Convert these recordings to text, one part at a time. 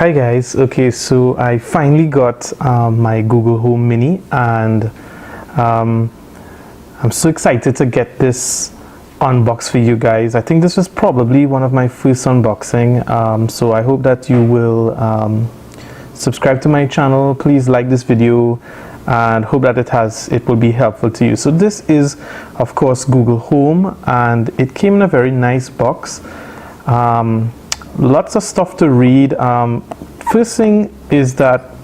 Hi guys, okay, so I finally got my Google Home Mini, and I'm so excited to get this unboxed for you guys. I think this was probably one of my first unboxing, so I hope that you will subscribe to my channel. Please like this video and hope that it will be helpful to you. So this is of course Google Home, and it came in a very nice box. Lots of stuff to read. First thing is that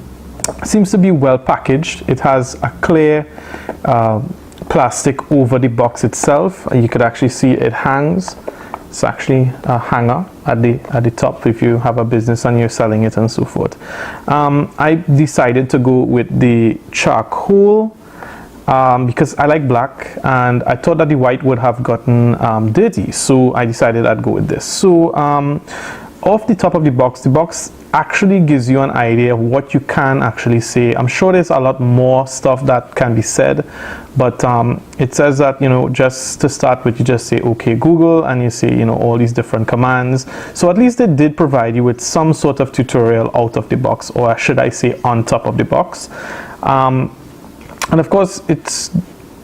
it seems to be well packaged. It has a clear plastic over the box itself. You could actually see it hangs. It's actually a hanger at the top if you have a business and you're selling it and so forth. I decided to go with the charcoal because I like black, and I thought that the white would have gotten dirty, so I decided I'd go with this. So off the top of the box actually gives you an idea of what you can actually say. I'm sure there's a lot more stuff that can be said, but it says that, you know, just to start with, you just say okay Google, and you say, you know, all these different commands. So at least they did provide you with some sort of tutorial out of the box, or should I say on top of the box. And of course it's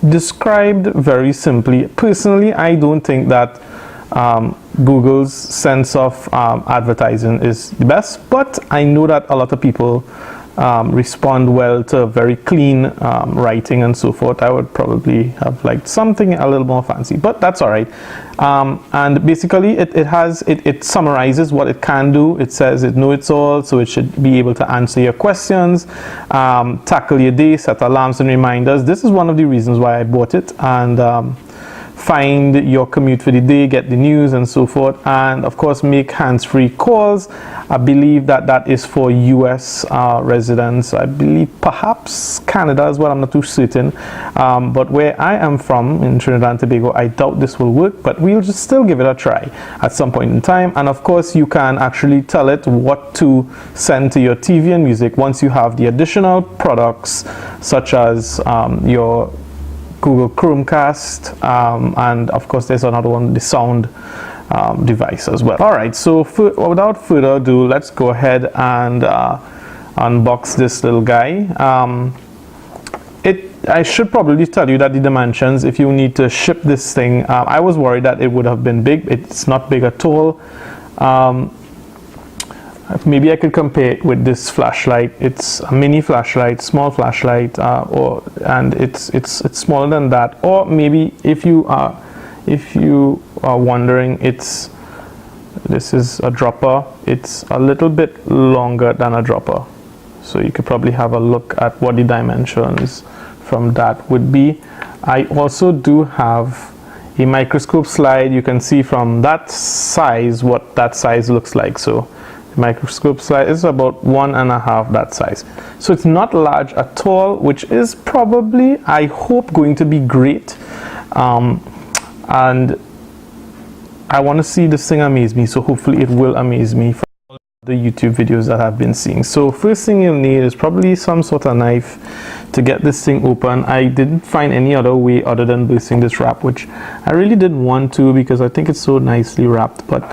described very simply. Personally, I don't think that Google's sense of advertising is the best, but I know that a lot of people respond well to very clean writing and so forth. I would probably have liked something a little more fancy, but that's all right. And basically it summarizes what it can do. It says it knows it all, so it should be able to answer your questions, tackle your day, set alarms and reminders. This is one of the reasons why I bought it, and find your commute for the day, get the news and so forth, and of course make hands-free calls. I believe that is for US residents. I believe perhaps Canada as well, I'm not too certain, but where I am from in Trinidad and Tobago, I doubt this will work, but we'll just still give it a try at some point in time. And of course you can actually tell it what to send to your TV and music once you have the additional products, such as your Google Chromecast, and of course there's another one, the sound device as well. All right, so without further ado, let's go ahead and unbox this little guy. I should probably tell you that the dimensions, if you need to ship this thing, I was worried that it would have been big. It's not big at all. Maybe I could compare it with this flashlight. It's a mini flashlight, small flashlight, and it's smaller than that. Or maybe if you are wondering, this is a dropper. It's a little bit longer than a dropper, so you could probably have a look at what the dimensions from that would be. I also do have a microscope slide. You can see from that size what that size looks like. So the microscope slide is about 1.5 that size, so it's not large at all, which is probably, I hope, going to be great. And I want to see this thing amaze me, so hopefully it will amaze me from all the YouTube videos that I've been seeing. So first thing you'll need is probably some sort of knife to get this thing open. I didn't find any other way other than bursting this wrap, which I really didn't want to because I think it's so nicely wrapped, but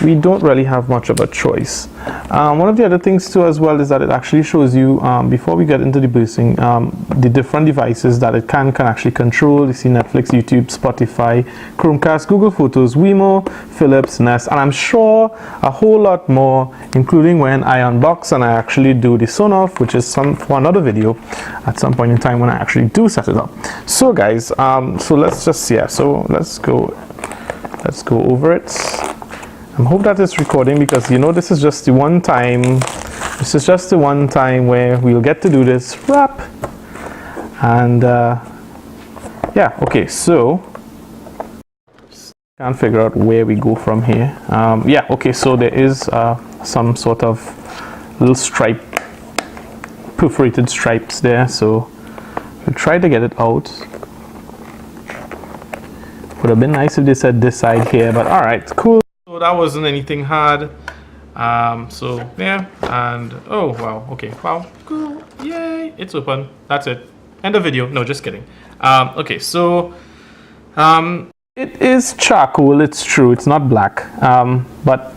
we don't really have much of a choice. One of the other things too as well is that it actually shows you, before we get into the bursting, the different devices that it can actually control. You see Netflix, YouTube, Spotify, Chromecast, Google Photos, Wemo, Philips, Nest, and I'm sure a whole lot more, including when I unbox and I actually do the Sonoff, which is for another video at some point in time when I actually do set it up. So guys, so let's just see. So let's go over it. I hope that it's recording, because you know this is just the one time. This is just the one time where we'll get to do this wrap. And yeah, okay. So can't figure out where we go from here. Yeah, okay. So there is some sort of little stripe, perforated stripes there. So we'll try to get it out. Would have been nice if they said this side here, but all right, cool. So that wasn't anything hard. So yeah, and oh wow, okay, wow, cool, yay, it's open. That's it. End of video. No, just kidding. Okay, so it is charcoal. It's true. It's not black, but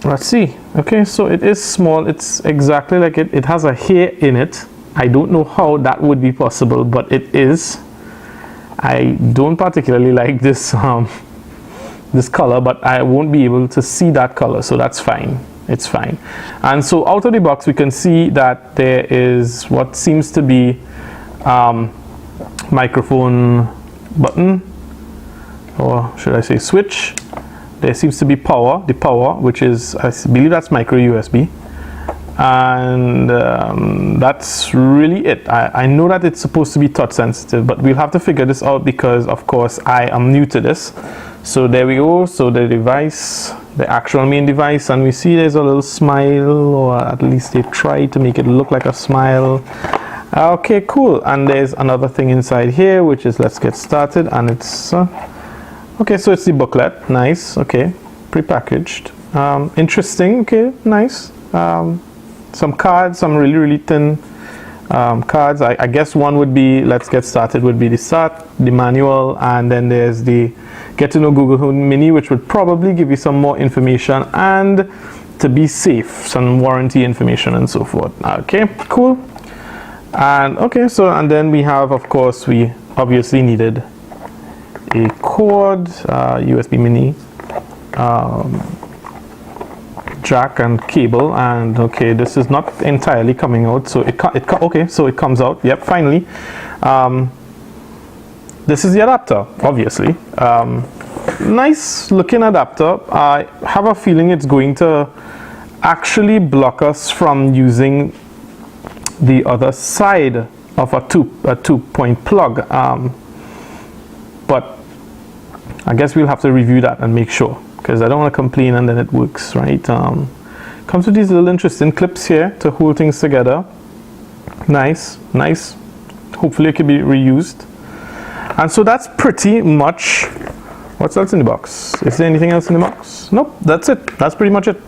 let's see. Okay, so it is small. It's exactly like it has a hair in it. I don't know how that would be possible, but it is. I don't particularly like this this color, but I won't be able to see that color, so that's fine. It's fine. And so out of the box we can see that there is what seems to be microphone button, or should I say switch. There seems to be power, the power, which is, I believe that's micro USB, and that's really it. I know that it's supposed to be touch sensitive, but we'll have to figure this out because of course I am new to this. So there we go. So the device, the actual main device, and we see there's a little smile, or at least they try to make it look like a smile. Okay, cool. And there's another thing inside here, which is let's get started, and it's okay, so it's the booklet. Nice. Okay, prepackaged. Interesting. Okay, nice. Some cards, some really thin cards. I guess one would be, let's get started, would be the start, the manual, and then there's the get to know Google Home Mini, which would probably give you some more information, and to be safe, some warranty information and so forth. Okay, cool. And okay, so and then we have, of course, we obviously needed a cord, USB mini, jack and cable, and okay, this is not entirely coming out, so okay, so it comes out. Yep, finally. This is the adapter, obviously. Nice looking adapter. I have a feeling it's going to actually block us from using the other side of a two-point plug, but I guess we'll have to review that and make sure, because I don't want to complain and then it works, right? Comes with these little interesting clips here to hold things together. Nice. Hopefully it can be reused. And so that's pretty much what's else in the box. Is there anything else in the box? Nope, that's it. That's pretty much it.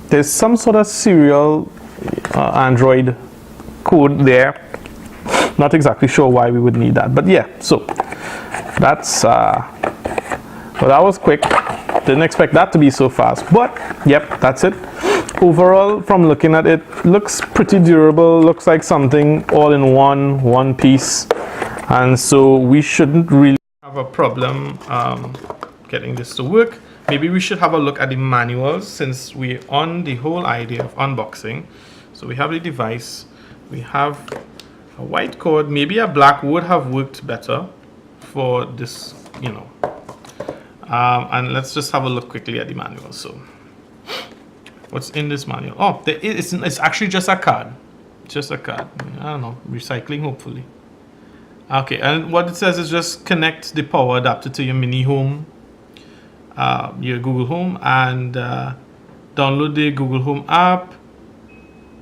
There's some sort of serial Android code there. Not exactly sure why we would need that, but yeah, so that's well, that was quick. Didn't expect that to be so fast, but yep, that's it. Overall, from looking at it, looks pretty durable. Looks like something all in one piece, and so we shouldn't really have a problem getting this to work. Maybe we should have a look at the manuals since we're on the whole idea of unboxing. So we have the device, we have a white cord. Maybe a black would have worked better for this, you know. And let's just have a look quickly at the manual. So what's in this manual? Oh, it's actually just a card. Just a card. I don't know, recycling hopefully. Okay, and what it says is just connect the power adapter to your mini home, your Google Home, and download the Google Home app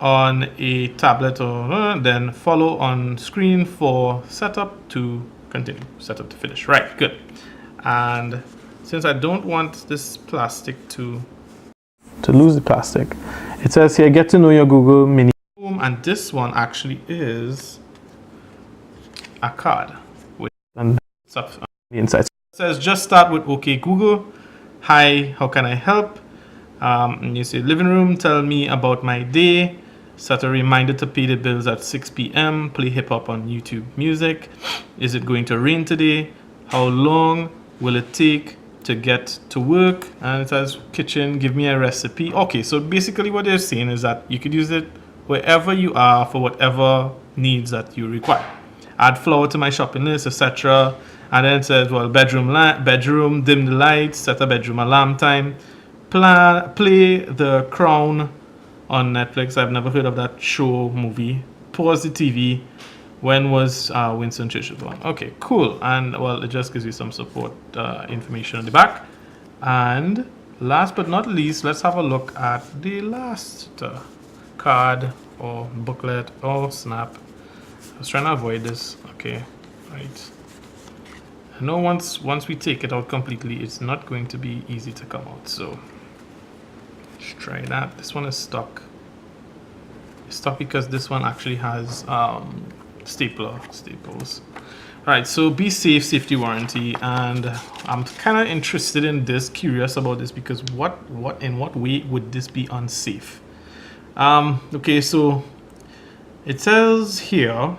on a tablet, or then follow on screen for setup to continue, setup to finish. Right, good. And since I don't want this plastic to lose the plastic, it says here, get to know your Google Mini Home, and this one actually is a card with stuff on the inside. So it says just start with OK Google. Hi, how can I help? And you say living room, tell me about my day, set a reminder to pay the bills at 6 p.m, play hip hop on YouTube Music. Is it going to rain today? How long will it take to get to work? And it says kitchen, give me a recipe. Okay, so basically what they're saying is that you could use it wherever you are for whatever needs that you require. Add flour to my shopping list, etc. And then it says, well, bedroom, dim the lights, set a bedroom alarm time, play The Crown on Netflix. I've never heard of that show, movie. Pause the TV. When was Winston Churchill born? Okay, cool. And well, it just gives you some support information on the back. And last but not least, let's have a look at the last card or booklet or snap. I was trying to avoid this. Okay, right. I know once we take it out completely, it's not going to be easy to come out. So let's try that. This one is stuck. It's stuck because this one actually has staples. Alright, so be safe, safety warranty, and I'm kind of interested in this, curious about this, because in what way would this be unsafe? Okay, so it says here,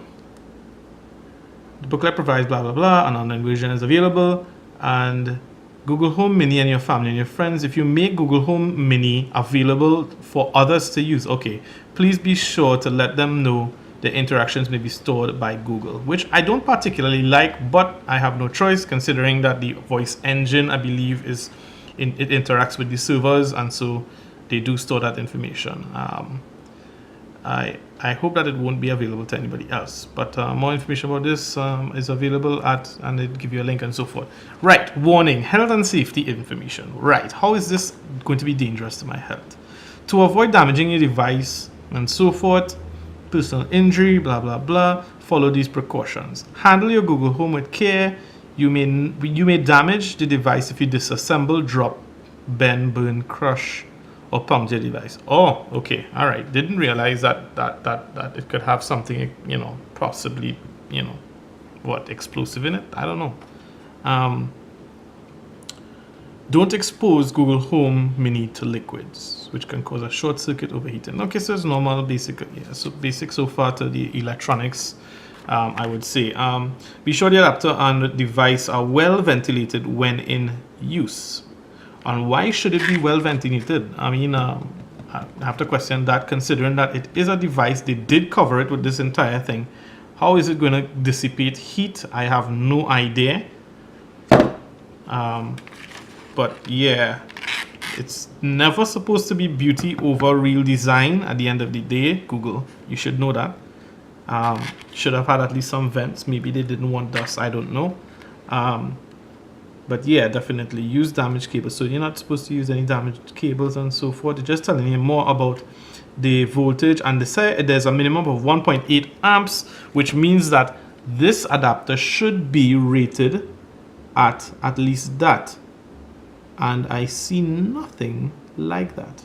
the booklet provides blah blah blah, an online version is available, and Google Home Mini and your family and your friends. If you make Google Home Mini available for others to use, okay, please be sure to let them know the interactions may be stored by Google, which I don't particularly like, but I have no choice considering that the voice engine, I believe, it interacts with the servers, and so they do store that information. I hope that it won't be available to anybody else, but more information about this is available and it give you a link and so forth. Right, warning, health and safety information. Right, how is this going to be dangerous to my health? To avoid damaging your device and so forth, personal injury, blah blah blah, follow these precautions. Handle your Google Home with care. You may damage the device if you disassemble, drop, bend, burn, crush, or puncture your device. Oh, okay, all right. Didn't realize that it could have something, possibly, explosive in it. I don't know. Don't expose Google Home Mini to liquids, which can cause a short circuit, overheating. Okay, so it's normal, basic, yeah, so basic so far to the electronics, I would say. Be sure the adapter and the device are well ventilated when in use. And why should it be well ventilated? I mean, I have to question that, considering that it is a device. They did cover it with this entire thing. How is it going to dissipate heat? I have no idea. But yeah, it's never supposed to be beauty over real design at the end of the day. Google, you should know that. Should have had at least some vents. Maybe they didn't want dust, I don't know. But yeah, definitely use damaged cables. So you're not supposed to use any damaged cables and so forth. They're just telling you more about the voltage, and they say there's a minimum of 1.8 amps, which means that this adapter should be rated at least that. And I see nothing like that.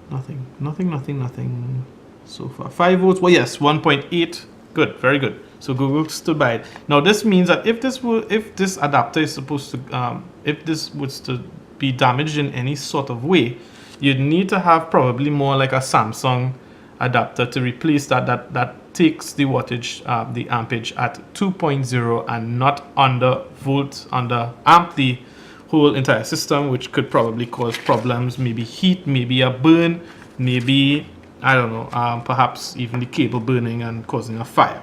Nothing so far. 5 volts, well, yes, 1.8. Good, very good. So Google stood by it. Now this means that if this adapter is supposed to, if this was to be damaged in any sort of way, you'd need to have probably more like a Samsung adapter to replace that takes the wattage, the ampage at 2.0 and not under amp the whole entire system, which could probably cause problems, maybe heat, maybe a burn, maybe, I don't know, perhaps even the cable burning and causing a fire.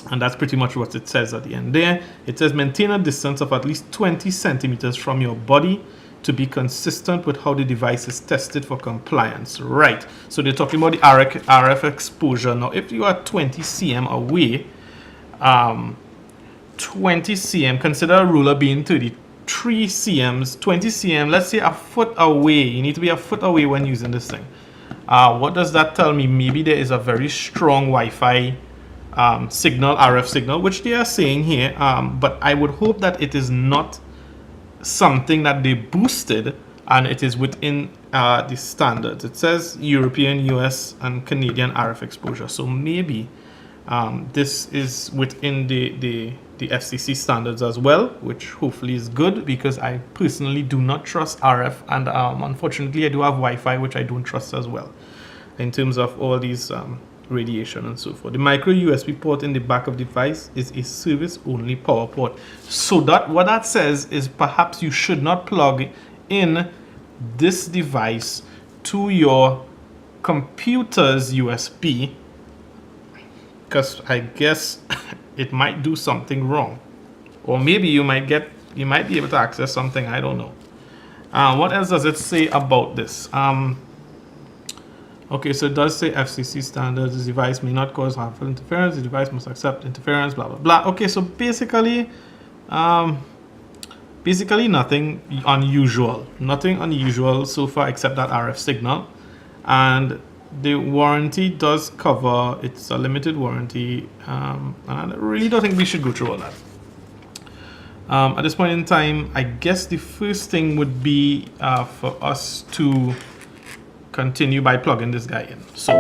And that's pretty much what it says at the end there. It says maintain a distance of at least 20 centimeters from your body to be consistent with how the device is tested for compliance. Right, so they're talking about the RF exposure. Now, if you are 20 cm away, 20 cm, consider a ruler being 33 cms, 20 cm, let's say a foot away. You need to be a foot away when using this thing. What does that tell me? Maybe there is a very strong Wi-Fi signal, RF signal, which they are saying here, but I would hope that it is not something that they boosted and it is within the standards. It says European, US, and Canadian RF exposure, so maybe this is within the FCC standards as well, which hopefully is good, because I personally do not trust RF, and unfortunately I do have Wi-Fi, which I don't trust as well in terms of all these radiation and so forth. The micro USB port in the back of the device is a service only power port. So that what that says is perhaps you should not plug in this device to your computer's USB, because I guess it might do something wrong, or maybe you might be able to access something, I don't know. What else does it say about this? Okay, so it does say FCC standards. The device may not cause harmful interference. The device must accept interference, blah, blah, blah. Okay, so basically nothing unusual. Nothing unusual so far except that RF signal. And the warranty does cover, it's a limited warranty. And I really don't think we should go through all that. At this point in time, I guess the first thing would be for us to continue by plugging this guy in. So